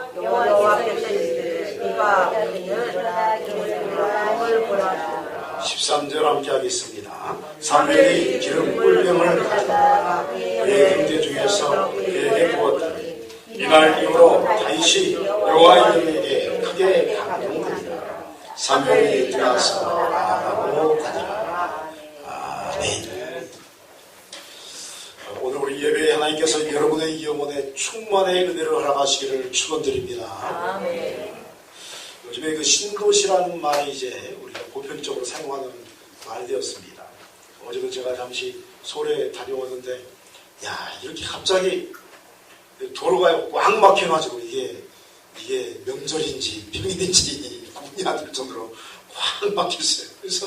여호와께서 비가 오기는 13절 함께 하겠습니다. 사무엘이 기름 꿀병을 가져다가 그의 형제 중에서 그에게 부었더니 이날 이후로 다윗이 여호와 이름에게 크게 감동하니라. 사무엘이 들어가서 말하고 가니라. 아멘. 오늘 우리 예배에 하나님께서 여러분의 영혼에 충만의 은혜를 허락하시기를 축원드립니다. 아멘. 요즘에 그 신도시라는 말이 이제 우리가 보편적으로 사용하는 말이 되었습니다. 어제도 제가 잠시 서울에 다녀오는데, 야, 이렇게 갑자기 도로가 꽉 막혀가지고 이게 명절인지 평일인지 구분이 안 될 정도로 꽉 막혔어요. 그래서,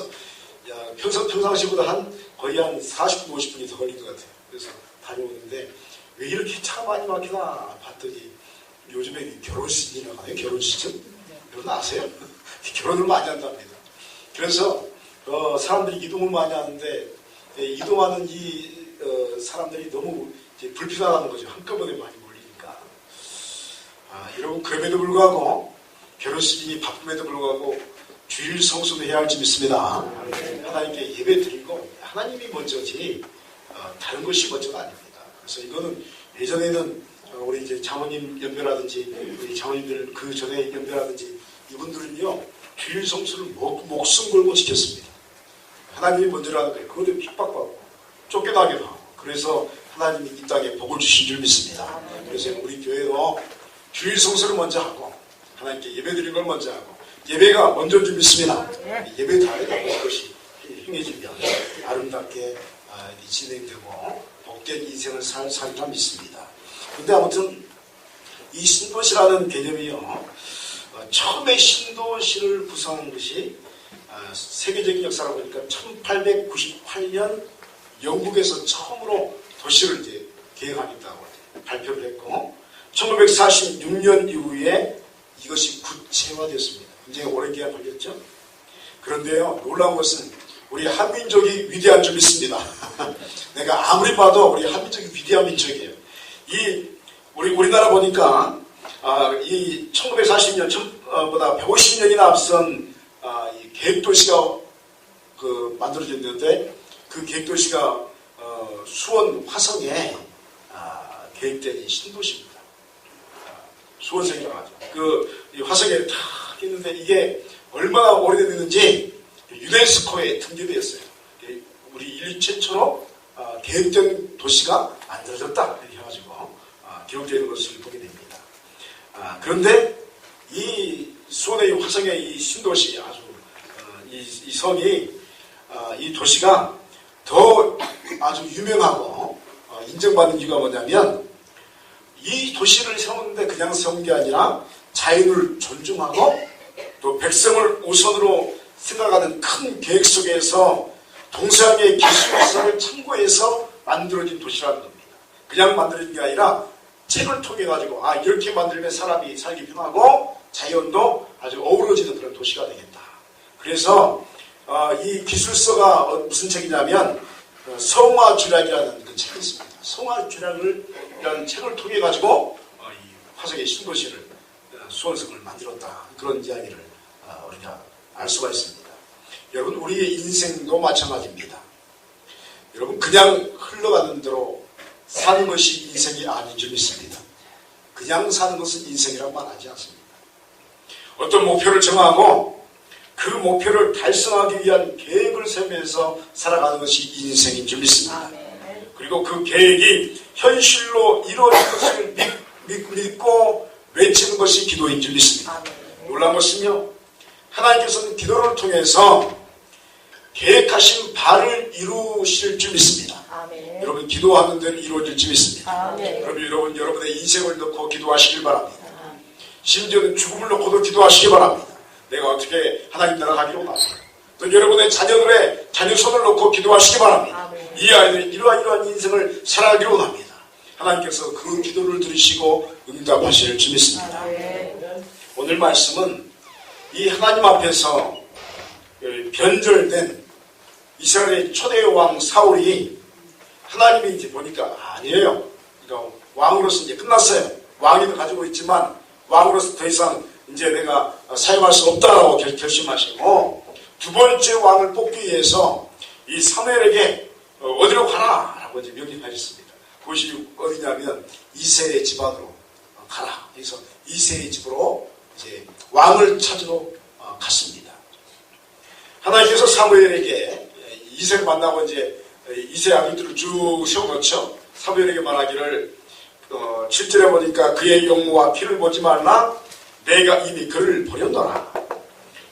야, 평상시보다 거의 한 40분, 50분이 더 걸린 것 같아요. 그래서 다녀오는데, 왜 이렇게 차가 많이 막히나 봤더니, 요즘에 결혼 시즌이라고 하나요? 결혼 시즌? 여러분 아세요? 결혼을 많이 한답니다. 그래서 사람들이 이동을 많이 하는데 이동하는 사람들이 너무 이제 불편하다는 거죠. 한꺼번에 많이 몰리니까. 여러분 그럼에도 불구하고 결혼 시즌이 바쁨에도 불구하고 주일 성수도 해야 할 줄 믿습니다. 하나님께 예배 드리고 하나님이 먼저지 다른 것이 먼저가 아닙니다. 그래서 이거는 예전에는 우리 이제 장모님 연배라든지 우리 장모님들 그 전에 연배라든지 이분들은요 주일 성수를 목숨 걸고 지켰습니다. 하나님이 먼저라는 거예요. 그것도 핍박받고 쫓겨나기도 하고 그래서 하나님이 이 땅에 복을 주신 줄 믿습니다. 그래서 우리 교회도 주일 성수를 먼저 하고 하나님께 예배 드리는 걸 먼저 하고 예배가 먼저인 줄 믿습니다. 예배 다해도 그것이 행해지면 아름답게 진행되고 복된 인생을 살리라 믿습니다. 근데 아무튼 이 신도시라는 개념이요 처음에 신도시를 구성한 것이 세계적인 역사로 보니까 1898년 영국에서 처음으로 도시를 이제 계획하겠다고 발표를 했고 1946년 이후에 이것이 구체화됐습니다. 굉장히 오랜 기간 걸렸죠. 그런데요 놀라운 것은 우리 한민족이 위대한 줄 믿습니다. 내가 아무리 봐도 우리 한민족이 위대한 민족이에요. 우리나라 보니까 이 1940년보다 150년이나 앞선 이 계획도시가 만들어졌는데 그 계획도시가 수원 화성에 계획된 이 신도시입니다. 수원성이라고 하죠. 이 화성에 탁 있는데 이게 얼마나 오래됐는지 유네스코에 등재되었어요. 우리 인류 최초로 계획된 도시가 만들어졌다 이렇게 해가지고 기록되는 것을 보게 됩니다. 그런데 이 수원의 화성의 이 신도시 아주 이 성이 이 도시가 더 아주 유명하고 인정받는 이유가 뭐냐면 이 도시를 세우는데 그냥 세운 게 아니라 자연을 존중하고 또 백성을 우선으로 생각하는 큰 계획 속에서 동서양의 기술을 참고해서 만들어진 도시라는 겁니다. 그냥 만들어진 게 아니라 책을 통해 가지고 이렇게 만들면 사람이 살기 편하고 자연도 아주 어우러지는 그런 도시가 되겠다. 그래서 이 기술서가 무슨 책이냐면 성화주략이라는 그 책이 있습니다. 성화주략이라는 책을 통해 가지고 이 화성의 신도시를 수원성을 만들었다. 그런 이야기를 우리가 알 수가 있습니다. 여러분 우리의 인생도 마찬가지입니다. 여러분 그냥 흘러가는 대로 사는 것이 인생이 아닌 줄 믿습니다. 그냥 사는 것은 인생이라고 말하지 않습니다. 어떤 목표를 정하고 그 목표를 달성하기 위한 계획을 세우면서 살아가는 것이 인생인 줄 믿습니다. 그리고 그 계획이 현실로 이루어질 것을 믿고 외치는 것이 기도인 줄 믿습니다. 놀라운 것은요 하나님께서는 기도를 통해서 계획하신 바를 이루실 줄 믿습니다. 아멘. 여러분 기도하는 대로 이루어질 줄 믿습니다. 아멘. 그럼 여러분의 인생을 놓고 기도하시길 바랍니다. 심지어는 죽음을 놓고도 기도하시기 바랍니다. 내가 어떻게 하나님 나라 가기로 원합니다. 또 여러분의 자녀들의 자녀손을 놓고 기도하시기 바랍니다. 아멘. 이 아이들이 이러한 인생을 살아가기로 원합니다. 하나님께서 그 기도를 들으시고 응답하실 줄 믿습니다. 아멘. 오늘 말씀은 이 하나님 앞에서 변절된 이스라엘의 초대 왕 사울이 하나님이 이제 보니까 아니에요. 그러니까 왕으로서 이제 끝났어요. 왕위도 가지고 있지만 왕으로서 더 이상 이제 내가 사용할 수 없다라고 결심하시고 두 번째 왕을 뽑기 위해서 이 사무엘에게 어디로 가라라고 이제 명령하셨습니다. 그것이 어디냐면 이새의 집안으로 가라. 그래서 이새의 집으로 이제 왕을 찾으러 갔습니다. 하나님께서 사무엘에게 이새를 만나고 이제 이새 아들들을 쭉 세워놓죠. 사무엘에게 말하기를 7절에 보니까 그의 용모와 피를 보지 말라. 내가 이미 그를 버렸노라.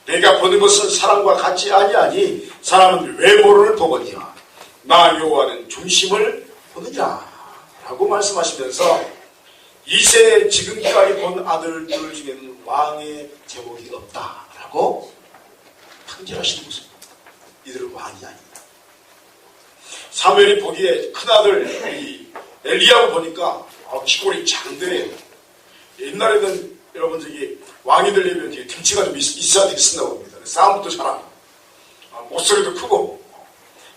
내가 보는 것은 사람과 같지 아니하니 사람은 외모를 보거니와 나 여호와는 중심을 보느니라 라고 말씀하시면서 이새의 지금까지 본 아들들 중에는 왕의 제목이 없다라고 판결하시는 것입니다. 이들은 왕이 아니다. 사무엘이 보기에 큰아들 엘리야를 보니까 기골이 장대해요. 옛날에는 여러분 저기 왕이 되려면 등치가 좀 있어야 되겠습니다 봅니다. 싸움도 잘하고 목소리도 크고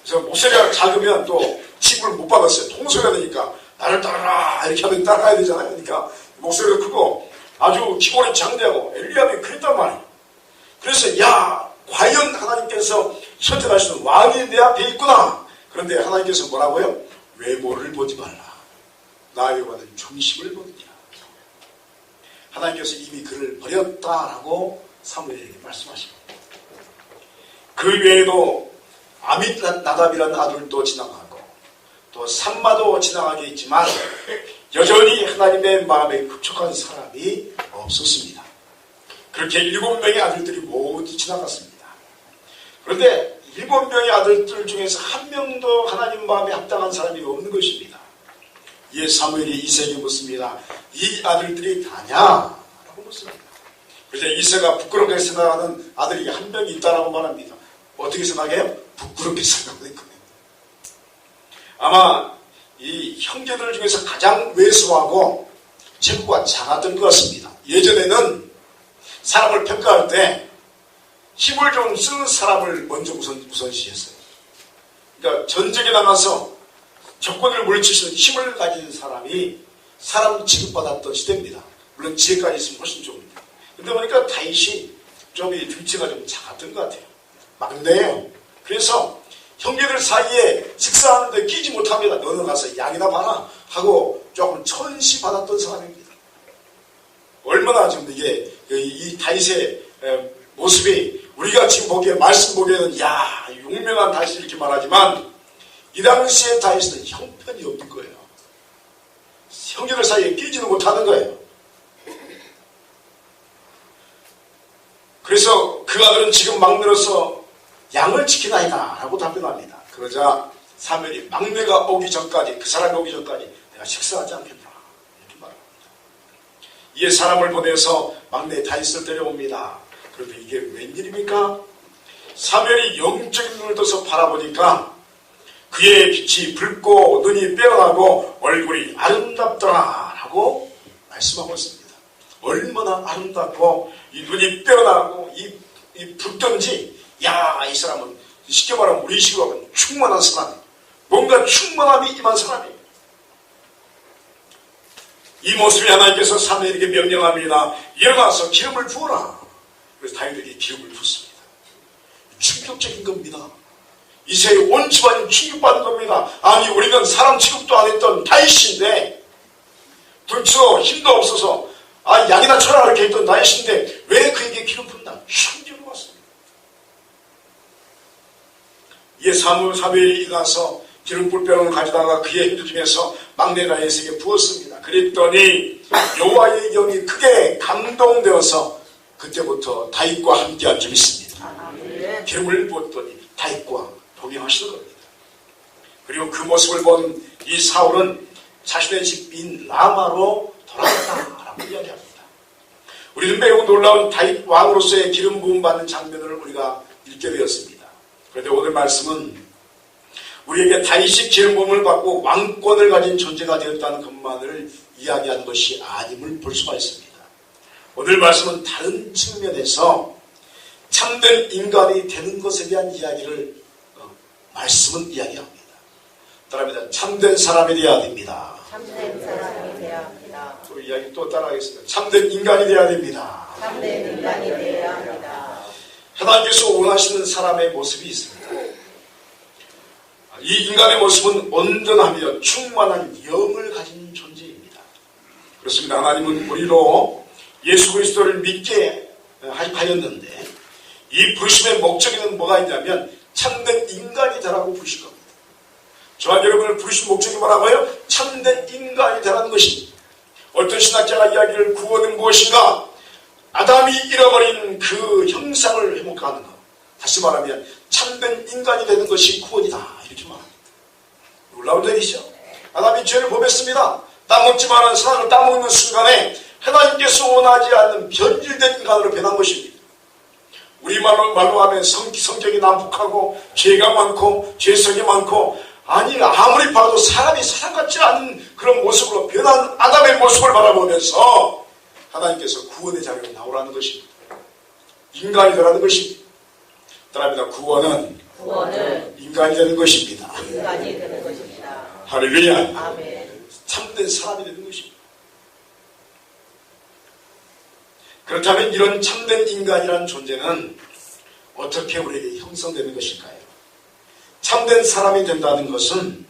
그래서 목소리가 작으면 또 칭을 못 받았어요. 통소리가 되니까 나를 따라라 이렇게 하면 따라가야 되잖아요. 그러니까 목소리도 크고 아주 기골이 장대하고 엘리야가 그랬단 말이에요. 그래서 야 과연 하나님께서 선택하시는 왕이 내 앞에 있구나. 그런데 하나님께서 뭐라고요? 외모를 보지 말라. 나 여호와는 중심을 보느니라. 하나님께서 이미 그를 버렸다라고 사무엘에게 말씀하십니다. 그 외에도 아밋나답이라는 아들도 지나가고 또 삼마도 지나가게 있지만 여전히 하나님의 마음에 흡족한 사람이 없었습니다. 그렇게 7명의 아들들이 모두 지나갔습니다. 그런데 7명의 아들들 중에서 한 명도 하나님 마음에 합당한 사람이 없는 것입니다. 이에 사무엘이 이새에게 묻습니다. 이 아들들이 다냐? 라고 묻습니다. 그래서 이새가 부끄럽게 생각하는 아들이 한 명이 있다라고 말합니다. 어떻게 생각해요? 부끄럽게 생각하는 거예요. 아마 이 형제들 중에서 가장 왜소하고 체구가 작았던 것 같습니다. 예전에는 사람을 평가할 때 힘을 좀 쓰는 사람을 먼저 우선시했어요. 그러니까 전쟁에 나가서 적군을 물리치시는 힘을 가진 사람이 사람 취급받았던 시대입니다. 물론 지혜까지 있으면 훨씬 좋습니다. 근데 보니까 다윗이 좀 이 등치가 좀 작았던 것 같아요. 막내예요. 그래서 형제들 사이에 식사하는데 끼지 못합니다. 너는 가서 양이나 봐라 하고 조금 천시 받았던 사람입니다. 얼마나 지금 이게 이 다윗의 모습이 우리가 지금 보기에 말씀 보기에는 야 용맹한 다윗이 이렇게 말하지만 이 당시에 다윗은 형편이 없는 거예요. 형제들 사이에 끼지는 못하는 거예요. 그래서 그 아들은 지금 막내로서 양을 지키나이다 라고 답변합니다. 그러자 사무엘이 막내가 오기 전까지 그 사람이 오기 전까지 내가 식사하지 않겠다 이렇게 말합니다. 이에 사람을 보내서 막내 다윗을 데려옵니다. 그런데 이게 웬일입니까? 사무엘이 영적인 눈을 떠서 바라보니까 그의 빛이 붉고 눈이 빼어나고 얼굴이 아름답더라 라고 말씀하고 있습니다. 얼마나 아름답고 이 눈이 빼어나고 이 붉던지 야 이 사람은 쉽게 말하면 우리 식으로 하면 충만한 사람, 뭔가 충만함이 임한 사람이에요. 이 모습이 하나님께서 사무엘에게 명령합니다. 일어나서 기름을 부어라. 그래서 다윗에게 기름을 붓습니다. 충격적인 겁니다. 이새의 온 집안이 충격받은 겁니다. 아니 우리는 사람 취급도 안 했던 다윗인데 등치도 힘도 없어서 양이나 쳐라 이렇게 했던 다윗인데 왜 그에게 기름 붓나? 충격을 받습니다. 이에 사무엘이 일어나서 기름 뿔병을 가져다가 그의 형제 중에서 막내 다윗에게 부었습니다. 그랬더니 여호와의 영이 크게 감동되어서 그때부터 다윗과 함께한 적이 있습니다. 기름을 부었더니 다윗과 동행하시는 겁니다. 그리고 그 모습을 본 이 사울은 자신의 집인 라마로 돌아갔다라고 이야기합니다. 우리는 매우 놀라운 다윗 왕으로서의 기름 부음 받는 장면을 우리가 읽게 되었습니다. 그런데 오늘 말씀은 우리에게 다윗이 기름 부음을 받고 왕권을 가진 존재가 되었다는 것만을 이야기하는 것이 아님을 볼 수가 있습니다. 오늘 말씀은 다른 측면에서 참된 인간이 되는 것에 대한 이야기를 말씀은 이야기합니다. 따라합니다. 참된 사람이 되어야 됩니다. 참된 사람이 되어야 합니다. 이야기 또 따라하겠습니다. 참된 인간이 되어야 됩니다. 참된 인간이 되어야 합니다. 하나님께서 원하시는 사람의 모습이 있습니다. 이 인간의 모습은 온전하며 충만한 영을 가진 존재입니다. 그렇습니다. 하나님은 우리로 예수 그리스도를 믿게 하였는데 이 부르심의 목적에는 뭐가 있냐면 참된 인간이 되라고 부르신 겁니다. 저와 여러분을 부르신 목적이 뭐라고요? 참된 인간이 되라는 것입니다. 어떤 신학자가 이야기를 구원은 무엇인가? 아담이 잃어버린 그 형상을 회복하는 것. 다시 말하면 참된 인간이 되는 것이 구원이다. 이렇게 말합니다. 놀라운 얘기죠. 아담이 죄를 범했습니다. 따먹지 말라는 사랑을 따먹는 순간에 하나님께서 원하지 않는 변질된 인간으로 변한 것입니다. 우리말로 하면 성격이 난폭하고 죄가 많고 죄성이 많고 아니 아무리 봐도 사람이 사람 같지 않은 그런 모습으로 변한 아담의 모습을 바라보면서 하나님께서 구원의 자리로 나오라는 것입니다. 인간이 되라는 것입니다. 따라합니다. 구원은 인간이 되는 것입니다. 인간이 되는 것입니다. 할렐루야. 아멘. 참된 사람이 되는 것입니다. 그렇다면 이런 참된 인간이라는 존재는 어떻게 우리에게 형성되는 것일까요? 참된 사람이 된다는 것은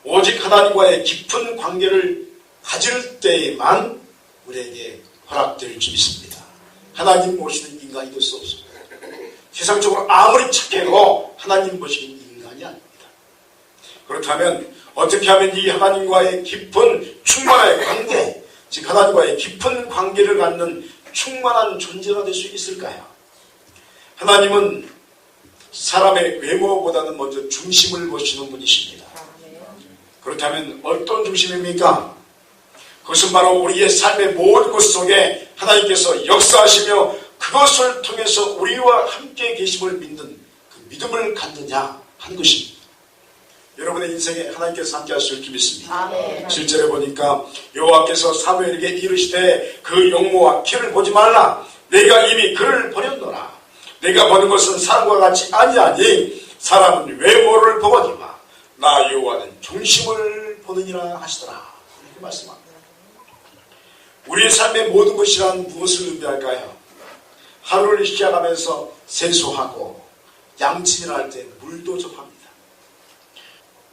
오직 하나님과의 깊은 관계를 가질 때에만 우리에게 허락될 줄 믿습니다. 하나님 모시는 인간이 될 수 없습니다. 세상적으로 아무리 착해도 하나님 모시는 인간이 아닙니다. 그렇다면 어떻게 하면 이 하나님과의 깊은 충만한 관계, 즉 하나님과의 깊은 관계를 갖는 충만한 존재가 될 수 있을까요? 하나님은 사람의 외모보다는 먼저 중심을 보시는 분이십니다. 그렇다면 어떤 중심입니까? 그것은 바로 우리의 삶의 모든 것 속에 하나님께서 역사하시며 그것을 통해서 우리와 함께 계심을 믿는 그 믿음을 갖느냐 하는 것입니다. 여러분의 인생에 하나님께서 함께 하실 줄 믿습니다. 아멘. 실제로 보니까 여호와께서 사무엘에게 이르시되 그 용모와 키를 보지 말라. 내가 이미 그를 버렸노라. 내가 보는 것은 사람과 같이 아니하니 사람은 외모를 보거니와 나 여호와는 중심을 보느니라 하시더라. 이렇게 말씀합니다. 우리의 삶의 모든 것이란 무엇을 의미할까요? 하루를 시작하면서 세수하고 양치를 할 때 물도 접합니다.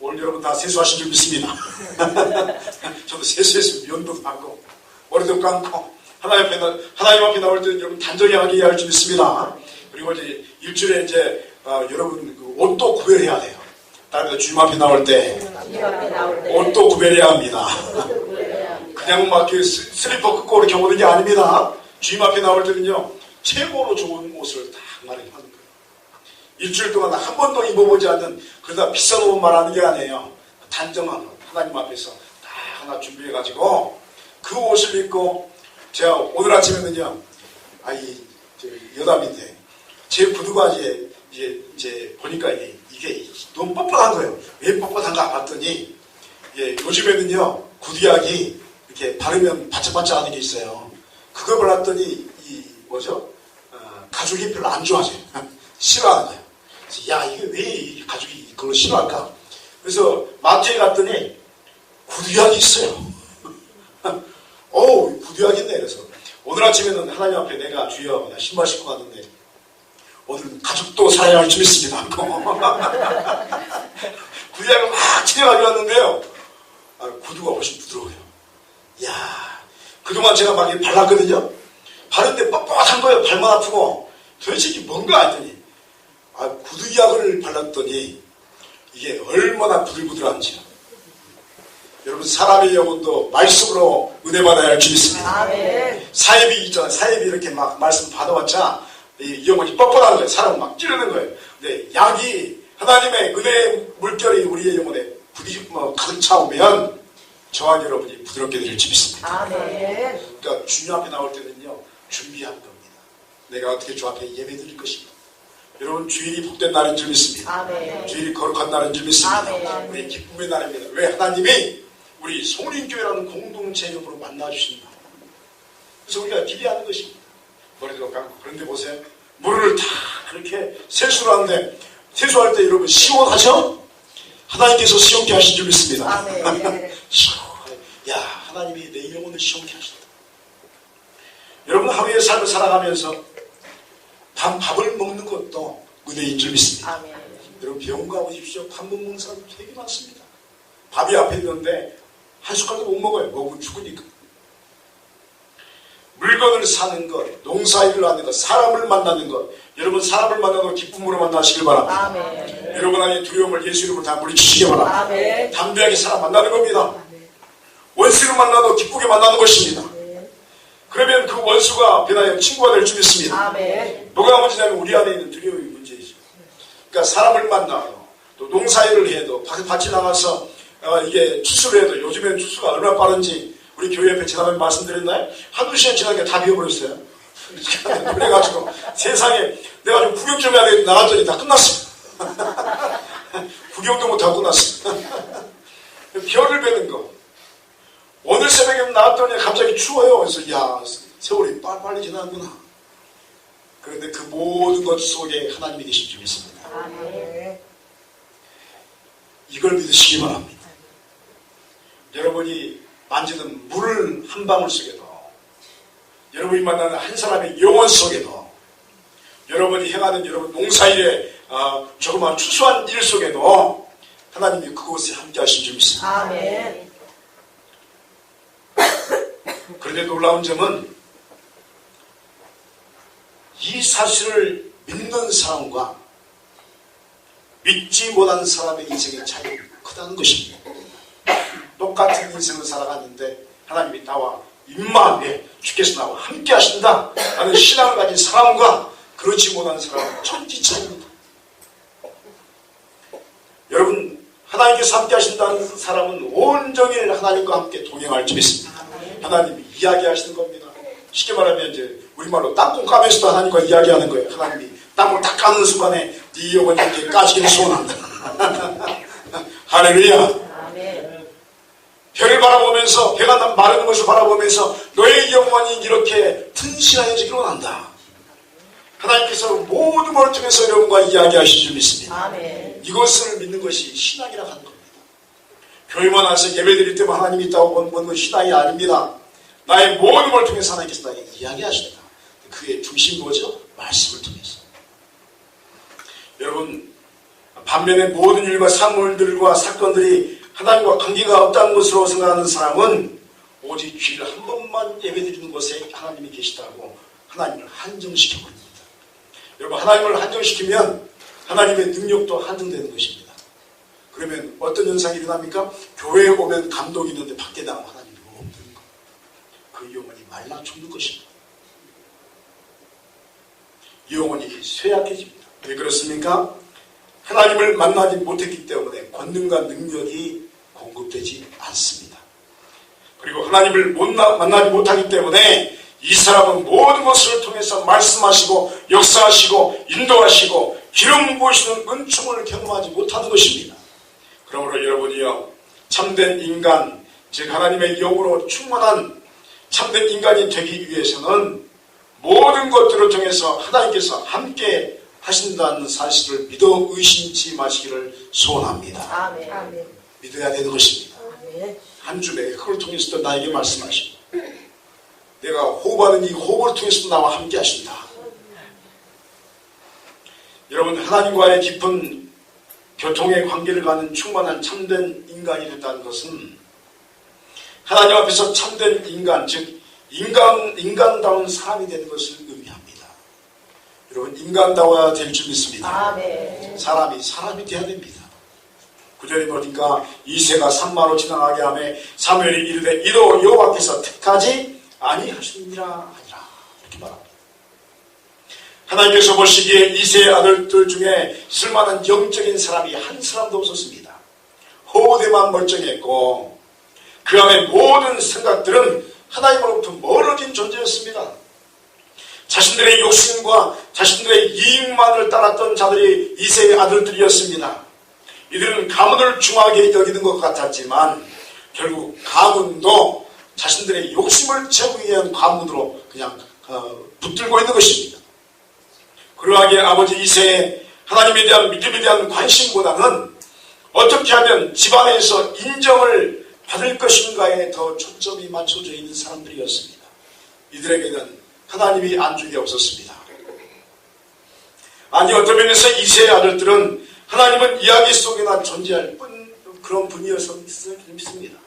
오늘 여러분 다 세수하신 줄 믿습니다. 저도 세수했으면 면도 하고 머리도 감고 하나님 앞에 나올 때는 여러분 단정히 하게 할 줄 믿습니다. 그리고 이제 일주일에 이제 여러분 그 옷도 구별해야 돼요. 다른 주님 앞에 나올 때 옷도 구별해야 합니다. 그냥 막 슬리퍼 끄고 이렇게 오는 게 아닙니다. 주님 앞에 나올 때는요 최고로 좋은 옷을 딱 마련하는 거예요. 일주일 동안 한 번도 입어보지 않는 그러다 비싼 옷 말하는 게 아니에요. 단정한 옷 하나님 앞에서 딱 하나 준비해가지고 그 옷을 입고 제가 오늘 아침에는요 여담인데 제 구두가 이제 보니까 이게 너무 뻣뻣한 거예요. 왜 뻣뻣한가 봤더니 요즘에는요 구두약이 이렇게 바르면 바짝바짝하는 게 있어요. 그걸 발랐더니 가죽이 별로 안 좋아져요. 싫어하는 거예요. 그래서 야 이게 왜 가죽이 그걸 싫어할까? 그래서 마트에 갔더니 구두약이 있어요. 구두약이 있네. 그래서 오늘 아침에는 하나님 앞에 내가 주여 나 신발 신고 갔는데 오늘은 가죽도 살아야 할 줄 믿습니다. 구두약을 막 칠해가지고 왔는데요. 구두가 훨씬 부드러워요. 이야, 그동안 제가 막 발랐거든요. 바른데 뻣뻣한 거예요. 발만 아프고. 도대체 이게 뭔가 했더니 구두약을 발랐더니 이게 얼마나 부들부들한지요. 여러분 사람의 영혼도 말씀으로 은혜 받아야 할 줄 믿습니다. 아멘. 사입이 있잖아요. 사입이 이렇게 막 말씀 받아왔자 이 영혼이 뻣뻣한 거예요. 사람을 막 찌르는 거예요. 근데 약이 하나님의 은혜의 물결이 우리의 영혼에 가득 차오면 저와 여러분이 부드럽게 될 줄 믿습니다. 아멘. 그러니까 주님 앞에 나올 때는요 준비한 겁니다. 내가 어떻게 주 앞에 예배 드릴 것인가. 여러분 주일이 복된 날인 줄 믿습니다. 아멘. 주일이 거룩한 날인 줄 믿습니다. 아멘. 우리 기쁨의 날입니다. 왜 하나님이 우리 성린교회라는 공동체 이름으로 만나주신다. 그래서 우리가 기대하는 것입니다. 머리도 감고. 그런데 보세요. 물을 다 그렇게 세수를 하는데 세수할 때 여러분 시원하죠? 하나님께서 시원케 하신 줄 믿습니다. 아멘. 시원해. 야 하나님이 내 영혼을 여러분을 시험케 하신다. 여러분 하루의 삶을 살아가면서 밥을 먹는 것도 은혜인 줄 믿습니다. 아멘. 여러분 병원 가보십시오. 밥 못 먹는 사람 되게 많습니다. 밥이 앞에 있는데 한 숟갈도 못 먹어요. 먹으면 죽으니까. 물건을 사는 것, 농사일을 하는 것, 사람을 만나는 것. 여러분 사람을 만나도 기쁨으로 만나시길 바랍니다. 아멘. 여러분 안에 두려움을 예수 이름으로 다 물리치시기 바랍니다. 아멘. 담대하게 사람 만나는 겁니다. 원수를 만나도 기쁘게 만나는 것입니다. 그러면 그 원수가 변하여 친구가 될 줄 믿습니다. 아멘. 뭐가 문제냐면 우리 안에 있는 두려움이 문제이죠. 그러니까 사람을 만나도 또 농사일을 해도 밭에 나가서 이게 추수를 해도 요즘에는 추수가 얼마나 빠른지 우리 교회 옆에 지난번에 말씀드렸나요? 한두 시간 지나니까 다 비워버렸어요. 그래가지고 세상에 내가 좀 구경 좀 해야 되겠다 나갔더니 다 끝났어. 구경도 못하고 끝났어. 별을 베는 거. 오늘 새벽에 나왔더니 갑자기 추워요. 그래서 야 세월이 빨리 지나는구나. 그런데 그 모든 것 속에 하나님이 계신 줄 믿습니다. 아멘. 이걸 믿으시기 바랍니다. 여러분이 만지는 물 한 방울 속에도 여러분이 만나는 한 사람의 영혼 속에도 여러분이 행하는 여러분 농사일에 조그마한 추수한 일 속에도 하나님이 그곳에 함께 하신 줄 믿습니다. 아멘. 그런데 놀라운 점은 이 사실을 믿는 사람과 믿지 못하는 사람의 인생의 차이가 크다는 것입니다. 똑같은 인생을 살아갔는데 하나님이 나와 임마에 주께서 나와 함께 하신다 라는 신앙을 가진 사람과 그렇지 못한 사람은 천지 차이입니다. 여러분 하나님께서 함께 하신다는 사람은 온종일 하나님과 함께 동행할 줄 믿습니다. 하나님이 이야기하시는 겁니다. 쉽게 말하면 이제 우리말로 땅콩 까면서도 하나님과 이야기하는 거예요. 하나님이 땅콩 딱 까는 순간에 네 영혼이 이렇게 까지기를 소원한다. 할렐루야. 별을 바라보면서 배가 마르는 것을 바라보면서 너의 영혼이 이렇게 튼실하여지기로 한다. 하나님께서 모든 걸 통해서 여러분과 이야기하실 줄 믿습니다. 아멘. 이것을 믿는 것이 신앙이라고 하는 겁니다. 교회만 와서 예배드릴 때만 하나님이 있다고 보는 건 신앙이 아닙니다. 나의 모든 걸 통해서 하나님께서 나에게 이야기하신다. 그의 중심이 뭐죠? 말씀을 통해서. 여러분 반면에 모든 일과 사물들과 사건들이 하나님과 관계가 없다는 것으로 생각하는 사람은 오직 주일 한 번만 예배드리는 곳에 하나님이 계시다고 하나님을 한정시켜버립니다. 여러분 하나님을 한정시키면 하나님의 능력도 한정되는 것입니다. 그러면 어떤 현상이 일어납니까? 교회에 오면 감동이 있는데 밖에 나가면 하나님이 없는 것. 그 영혼이 말라 죽는 것입니다. 영혼이 쇠약해집니다. 왜 그렇습니까? 하나님을 만나지 못했기 때문에 권능과 능력이 공급되지 않습니다. 그리고 하나님을 만나지 못하기 때문에 이 사람은 모든 것을 통해서 말씀하시고 역사하시고 인도하시고 기름 부으시는 은총을 경험하지 못하는 것입니다. 그러므로 여러분이요 참된 인간 즉 하나님의 영으로 충만한 참된 인간이 되기 위해서는 모든 것들을 통해서 하나님께서 함께 하신다는 사실을 믿어 의심치 마시기를 소원합니다. 아멘. 아멘. 믿어야 되는 것입니다. 아멘. 한 주에 그걸 통해서도 나에게 말씀하시고 내가 호흡하는 이 호흡을 통해서도 나와 함께 하신다. 여러분 하나님과의 깊은 교통의 관계를 갖는 충만한 참된 인간이 된다는 것은 하나님 앞에서 참된 인간 즉 인간다운 사람이 되는 것을 의미합니다. 여러분 인간다워야 될 줄 믿습니다. 아멘. 사람이 돼야 됩니다. 구절에 보니까 이새가 산마로 지나가게 하며 사무엘이 이르되 이도 여호와께서 택하지 아니하시니라 하니라 이렇게 말합니다. 하나님께서 보시기에 이새의 아들들 중에 쓸만한 영적인 사람이 한 사람도 없었습니다. 호대만 멀쩡했고 그 안에 모든 생각들은 하나님으로부터 멀어진 존재였습니다. 자신들의 욕심과 자신들의 이익만을 따랐던 자들이 이새의 아들들이었습니다. 이들은 가문을 중하게 여기는 것 같았지만 결국 가문도 자신들의 욕심을 채우기 위한 가문으로 그냥 붙들고 있는 것입니다. 그러하기에 아버지 이새의 하나님에 대한 믿음에 대한 관심보다는 어떻게 하면 집안에서 인정을 받을 것인가에 더 초점이 맞춰져 있는 사람들이었습니다. 이들에게는 하나님이 안중에 없었습니다. 아니 어떤 면에서 이세의 아들들은 하나님은 이야기 속에나 존재할 그런 분이어서 믿습니다.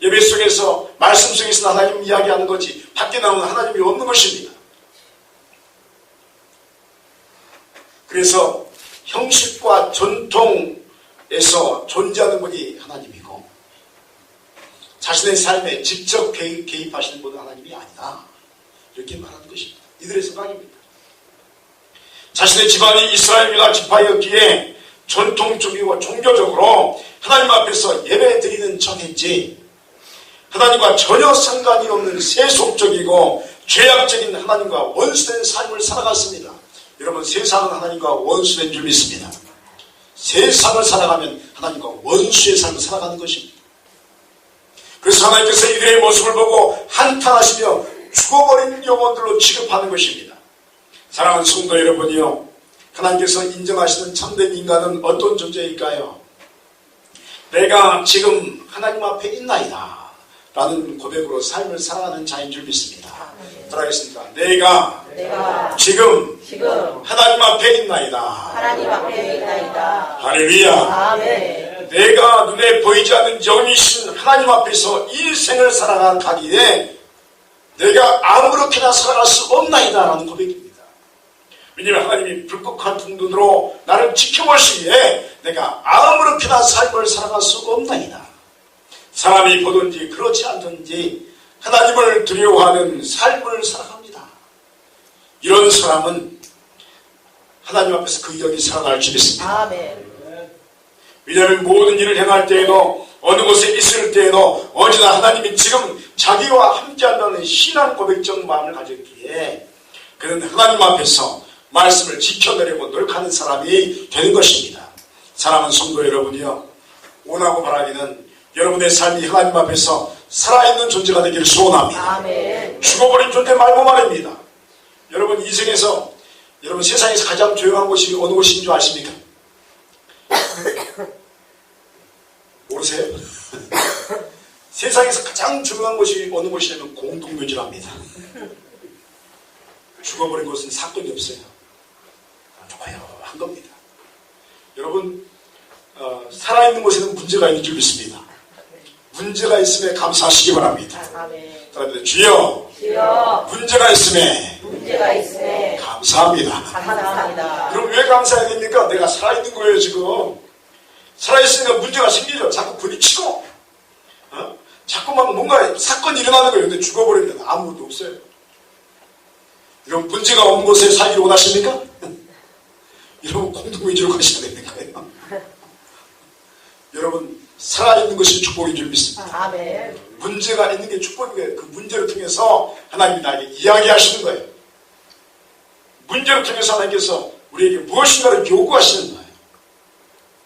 예배 속에서 말씀 속에서 하나님 이야기하는 거지 밖에 나오는 하나님이 없는 것입니다. 그래서 형식과 전통에서 존재하는 분이 하나님이고 자신의 삶에 직접 개입하시는 분은 하나님이 아니다. 이렇게 말하는 것입니다. 이들의 생각입니다. 자신의 집안이 이스라엘 유다 지파였기에 전통적이고 종교적으로 하나님 앞에서 예배 드리는 척했지 하나님과 전혀 상관이 없는 세속적이고 죄악적인 하나님과 원수된 삶을 살아갔습니다. 여러분 세상은 하나님과 원수된 줄 믿습니다. 세상을 살아가면 하나님과 원수의 삶을 살아가는 것입니다. 그래서 하나님께서 이들의 모습을 보고 한탄하시며 죽어버린 영혼들로 취급하는 것입니다. 사랑하는 성도 여러분이요, 하나님께서 인정하시는 참된 인간은 어떤 존재일까요? 내가 지금 하나님 앞에 있나이다 라는 고백으로 삶을 살아가는 자인 줄 믿습니다. 따라하겠습니다. 내가 지금 하나님 앞에 있나이다. 하나님 앞에 있나이다. 할렐루야. 아멘. 내가 눈에 보이지 않는 영이신 하나님 앞에서 일생을 살아가기에 내가 아무렇게나 살아갈 수 없나이다 라는 고백입니다. 왜냐하면 하나님이 불꽃 같은 눈으로 나를 지켜보시기에 내가 아무렇게나 삶을 살아갈 수 없나이다. 사람이 보든지 그렇지 않든지 하나님을 두려워하는 삶을 살아갑니다. 이런 사람은 하나님 앞에서 그 영이 살아날 줄 믿습니다. 아멘. 왜냐하면 모든 일을 행할 때에도 어느 곳에 있을 때에도 언제나 하나님이 지금 자기와 함께한다는 신앙 고백적 마음을 가졌기에 그는 하나님 앞에서 말씀을 지켜내려고 노력하는 사람이 되는 것입니다. 사랑하는 성도 여러분이요, 원하고 바라기는 여러분의 삶이 하나님 앞에서 살아있는 존재가 되기를 소원합니다. 아멘. 죽어버린 존재 말고 말입니다. 여러분 인생에서 여러분 세상에서 가장 조용한 곳이 어느 곳인 줄 아십니까? 모르세요? 세상에서 가장 조용한 곳이 어느 곳이냐면 공동묘지랍니다. 죽어버린 곳은 사건이 없어요. 조용한 겁니다. 여러분 살아있는 곳에는 문제가 있는 줄 믿습니다. 문제가 있음에 감사하시기 바랍니다. 아멘. 따라합니다. 주여 문제가 있음에 감사합니다. 감사합니다. 그럼 왜 감사해야 됩니까? 내가 살아있는 거예요. 지금 살아있으니까 문제가 생기죠. 자꾸 부딪히고 자꾸만 뭔가 사건이 일어나는 거예요. 근데 죽어버리면 아무것도 없어요. 여러분 문제가 없는 곳에 살기를 원하십니까? 여러분 공동위주로 가셔야 되는 거예요. 여러분 살아있는 것이 축복인 줄 믿습니다. 아멘. 문제가 있는 게 축복이에요. 그 문제를 통해서 하나님이 나에게 이야기하시는 거예요. 문제를 통해서 하나님께서 우리에게 무엇인가를 요구하시는 거예요.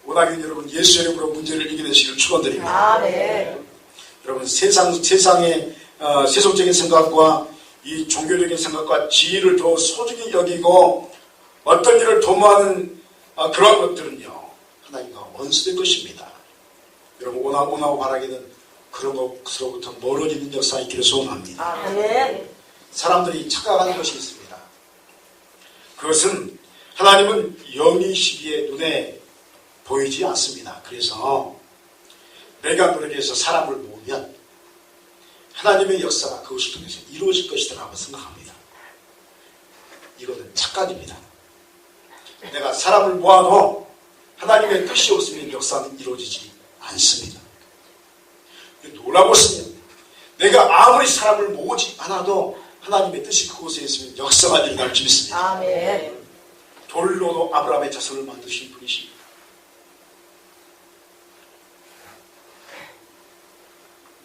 원하기는 여러분 예수 이름으로 문제를 이겨내시기를 축원드립니다. 아멘. 여러분 세상의 세속적인 생각과 이 종교적인 생각과 지위를 더 소중히 여기고 어떤 일을 도모하는 그런 것들은요 하나님과 원수된 것입니다. 여러분 원하고 바라기는 그런 것으로부터 멀어지는 역사가 있기를 소원합니다. 아멘. 사람들이 착각하는 것이 있습니다. 그것은 하나님은 영이시기에 눈에 보이지 않습니다. 그래서 내가 노력해서 사람을 모으면 하나님의 역사가 그것을 통해서 이루어질 것이라고 생각합니다. 이거는 착각입니다. 내가 사람을 모아도 하나님의 뜻이 없으면 역사는 이루어지지 않습니다. 놀라운 것은요, 내가 아무리 사람을 모으지 않아도 하나님의 뜻이 그곳에 있으면 역사가 일어날 줄 믿습니다. 아멘. 돌로도 아브라함의 자손을 만드신 분이십니다.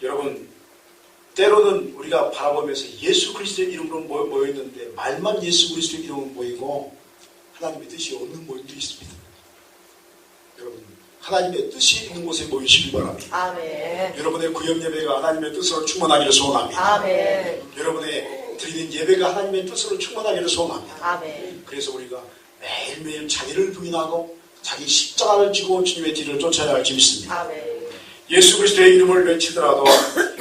여러분 때로는 우리가 바라보면서 예수 그리스도의 이름으로 모여있는데 말만 예수 그리스도의 이름으로 모이고 하나님의 뜻이 없는 모임도 있습니다. 여러분 하나님의 뜻이 있는 곳에 모이시기 바랍니다. 아멘. 여러분의 구역 예배가 하나님의 뜻으로 충만하기를 소원합니다. 아멘. 여러분의 드리는 예배가 하나님의 뜻으로 충만하기를 소원합니다. 아멘. 그래서 우리가 매일매일 자기를 부인하고 자기 십자가를 지고 주님의 뒤를 쫓아야 할 줄 믿습니다. 아멘. 예수 그리스도의 이름을 외치더라도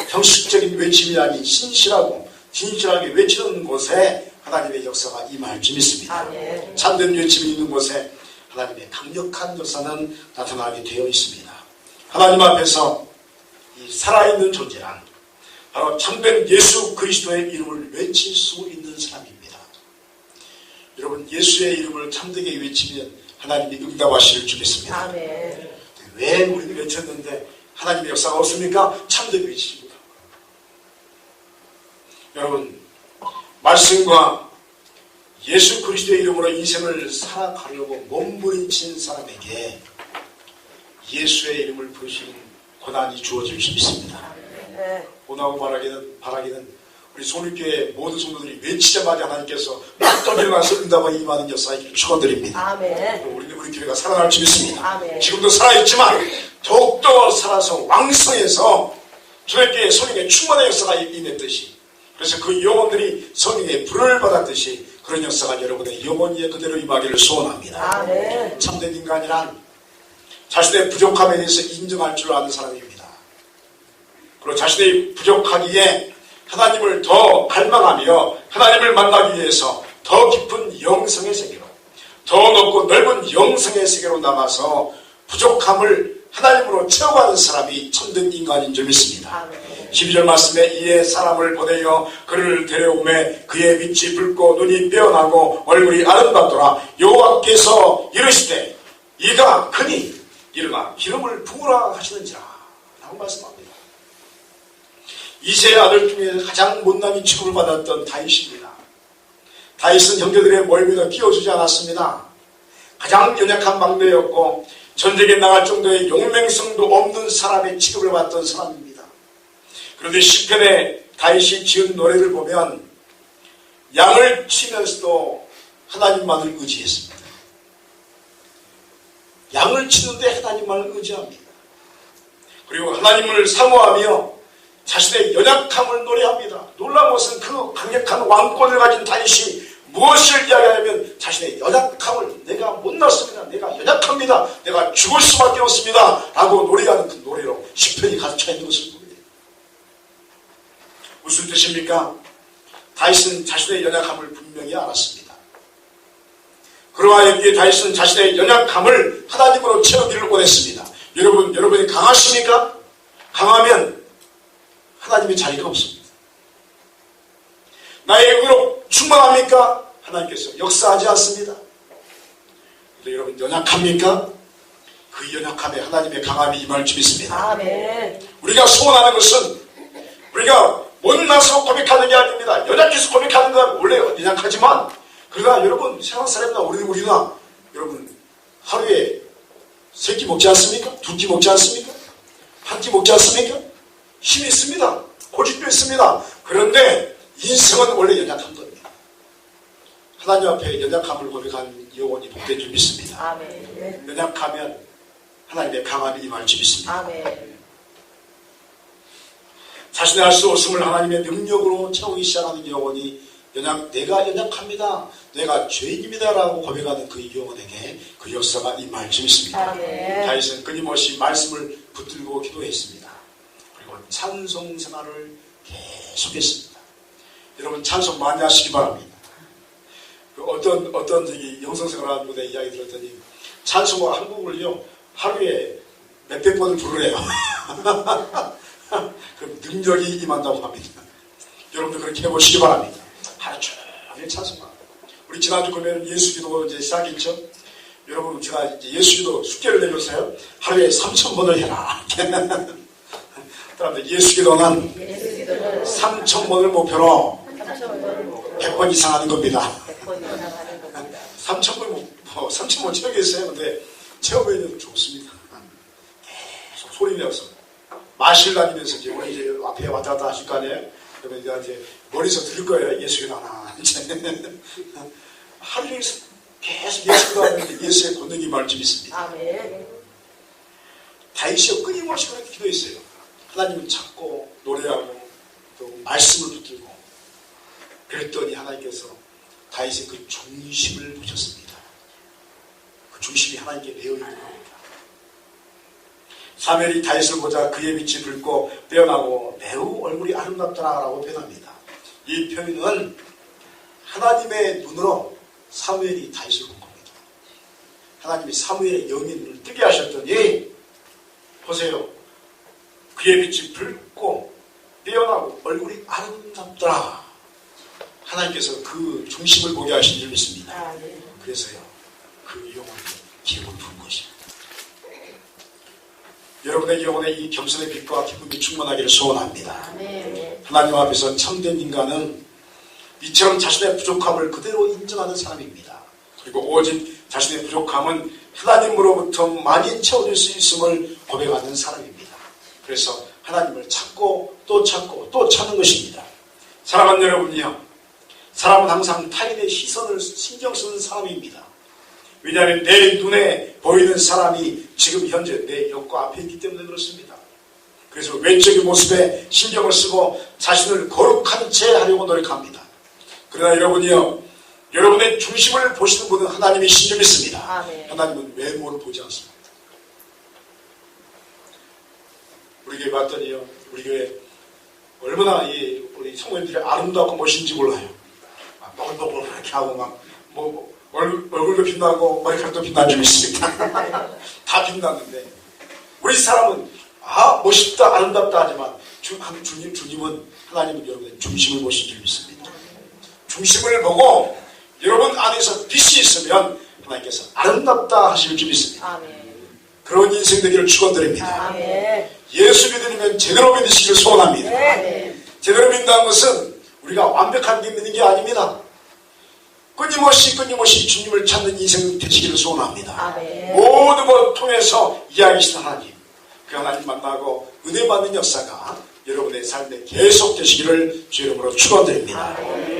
형식적인 외침이 아닌 신실하고 진실하게 외치는 곳에 하나님의 역사가 임할 줄 믿습니다. 아멘. 참된 외침이 있는 곳에 하나님의 강력한 역사는 나타나게 되어 있습니다. 하나님 앞에서 이 살아있는 존재란 바로 참된 예수 그리스도의 이름을 외칠 수 있는 사람입니다. 여러분, 예수의 이름을 참되게 외치면 하나님이 응답하실 줄 믿습니다. 아멘. 왜 우리는 외쳤는데 하나님의 역사가 없습니까? 참되게 외치지 못합니다. 여러분, 말씀과 예수 그리스도의 이름으로 인생을 살아가려고 몸부림친 사람에게 예수의 이름을 부르시는 고난이 주어질 수 있습니다. 네. 원하고 바라기는 우리 소립교회 모든 성도들이 외치자마자 하나님께서 막 일어나서 응답하여 임하는 역사이기를 축원드립니다. 아멘. 우리 교회가 살아날 줄 믿습니다. 아멘. 지금도 살아있지만 더욱더 살아서 왕성해서 주님께 성령의 충만한 역사가 임했듯이, 그래서 그 영혼들이 성령의 불을 받았듯이 그런 역사가 여러분의 영혼에 그대로 임하기를 소원합니다. 아멘. 참된 인간이란 자신의 부족함에 대해서 인정할 줄 아는 사람입니다. 그리고 자신의 부족하기에 하나님을 더 갈망하며 하나님을 만나기 위해서 더 깊은 영성의 세계로, 더 높고 넓은 영성의 세계로 나가서 부족함을 하나님으로 채워가는 사람이 참된 인간인 줄 믿습니다. 아멘. 12절 말씀에 이에 사람을 보내어 그를 데려오매 그의 빛이 붉고 눈이 빼어나고 얼굴이 아름답더라. 여호와께서 이르시되 이가 크니 일어나 기름을 부으라 하시는지라 라고 말씀합니다. 이세의 아들 중에 가장 못난이 취급을 받았던 다윗입니다. 다윗은 형제들의 멀미도 끼워주지 않았습니다. 가장 연약한 막내였고 전쟁에 나갈 정도의 용맹성도 없는 사람의 취급을 받던 사람입니다. 그런데 시편에 다윗이 지은 노래를 보면 양을 치면서도 하나님만을 의지했습니다. 양을 치는데 하나님만을 의지합니다. 그리고 하나님을 사모하며 자신의 연약함을 노래합니다. 놀라운 것은 그 강력한 왕권을 가진 다윗이 무엇을 이야기하냐면 자신의 연약함을, 내가 못났습니다, 내가 연약합니다, 내가 죽을 수밖에 없습니다 라고 노래하는 그 노래로 시편이 가득 차 있는 것을 보게 됩니다. 무슨 뜻입니까? 다윗은 자신의 연약함을 분명히 알았습니다. 그러하여 다윗은 자신의 연약함을 하나님으로 채우기를 원했습니다. 여러분이 강하십니까? 강하면 하나님의 자리가 없습니다. 나의 의로 충만합니까? 하나님께서 역사하지 않습니다. 그런데 여러분 연약합니까? 그 연약함에 하나님의 강함이 임할 줄 믿습니다. 아멘. 우리가 소원하는 것은 우리가 못나서 고백하는 게 아닙니다. 연약해서 고백하는 건 원래 연약하지만, 그러나 여러분 세상 사람이나 우리나 여러분 하루에 3끼 먹지 않습니까? 2끼 먹지 않습니까? 1끼 먹지 않습니까? 힘이 있습니다. 고집도 있습니다. 그런데 인생은 원래 연약한 겁니다. 하나님 앞에 연약함을 고백한 영혼이 복된 줄 믿습니다. 아멘. 연약하면 하나님의 강함이 임할 줄 믿습니다. 아멘. 자신의 할 수 없음을 하나님의 능력으로 채우기 시작하는 영혼이 내가 연약합니다, 내가 죄인입니다 라고 고백하는 그 영혼에게 그 역사가 임할 줄 믿습니다. 아멘. 다윗은 끊임없이 말씀을 붙들고 기도했습니다. 그리고 찬송 생활을 계속했습니다. 여러분 찬송 많이 하시기 바랍니다. 어떤 영성생활하는 분의 이야기 들었더니 찬송과 한국을요 하루에 몇백 번을 부르래요. 그럼 능력이 임한다고 합니다. 여러분들 그렇게 해보시기 바랍니다. 하루 종일 찬송하고. 우리 지난주 금요일 예수기도 이제 시작했죠. 여러분 제가 이제 예수기도 숙제를 내줬어요. 하루에 3,000번을 해라. 그다음에 예수기도는 3,000번을 목표로 100번 이상 하는 겁니다. 3,000번 채우겠어요. 근데 채우면 좋습니다. 계속 소리 내서 마실 다니면서 이제 우리 이제 앞에 왔다 갔다 하실 거 아니에요? 그러면 이제 머리에서 들을 거예요. 예수의 나나. 하루 종일 계속 예수기도 하는데 예수의 권능이 말씀 있습니다. 아멘. 다윗이 끊임없이 그렇게 기도했어요. 하나님을 찾고 노래하고 또 말씀을 붙들고. 그랬더니 하나님께서 다윗의 그 중심을 보셨습니다. 그 중심이 하나님께 매여 있는 겁니다. 사무엘이 다윗을 보자 그의 빛이 붉고 빼어나고 매우 얼굴이 아름답더라라고 표현합니다. 이 표현은 하나님의 눈으로 사무엘이 다윗을 본 겁니다. 하나님이 사무엘의 영의 눈을 뜨게 하셨더니 보세요. 그의 빛이 붉고 빼어나고 얼굴이 아름답더라. 하나님께서 그 중심을 보게 하신 줄 믿습니다. 그래서요. 그 영혼이 기쁨을 부은 것입니다. 여러분의 영혼에 이 겸손의 빛과 기쁨이 충만하기를 소원합니다. 하나님 앞에서 참된 인간은 이처럼 자신의 부족함을 그대로 인정하는 사람입니다. 그리고 오직 자신의 부족함은 하나님으로부터 많이 채워질 수 있음을 고백하는 사람입니다. 그래서 하나님을 찾고 또 찾고 또 찾는 것입니다. 사랑하는 여러분이요. 사람은 항상 타인의 시선을 신경 쓰는 사람입니다. 왜냐하면 내 눈에 보이는 사람이 지금 현재 내 옆과 앞에 있기 때문에 그렇습니다. 그래서 외적인 모습에 신경을 쓰고 자신을 거룩한 채 하려고 노력합니다. 그러나 여러분이요. 여러분의 중심을 보시는 분은 하나님이신 줄 믿습니다. 하나님은 외모를 보지 않습니다. 우리 교회 봤더니요. 우리 교회 얼마나 우리 성도님들이 아름답고 멋있는지 몰라요. 뽀글뽀글 이렇게 하고 얼굴도 빛나고 머리카락도 빛난 줄 믿습니다. 다 빛났는데 우리 사람은 멋있다 아름답다 하지만 주님은 하나님은 여러분의 중심을 보신 줄 믿습니다. 중심을 보고 여러분 안에서 빛이 있으면 하나님께서 아름답다 하실 줄 믿습니다. 그런 인생 되기를 축원드립니다. 예수 믿으면 제대로 믿으시기를 소원합니다. 제대로 믿는다는 것은 우리가 완벽하게 믿는 게 아닙니다. 끊임없이 주님을 찾는 인생 되시기를 소원합니다. 모든 것 통해서 이야기하신 하나님, 그 하나님 만나고 은혜 받는 역사가 여러분의 삶에 계속 되시기를 주 이름으로 축원드립니다.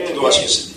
기도하시겠습니다.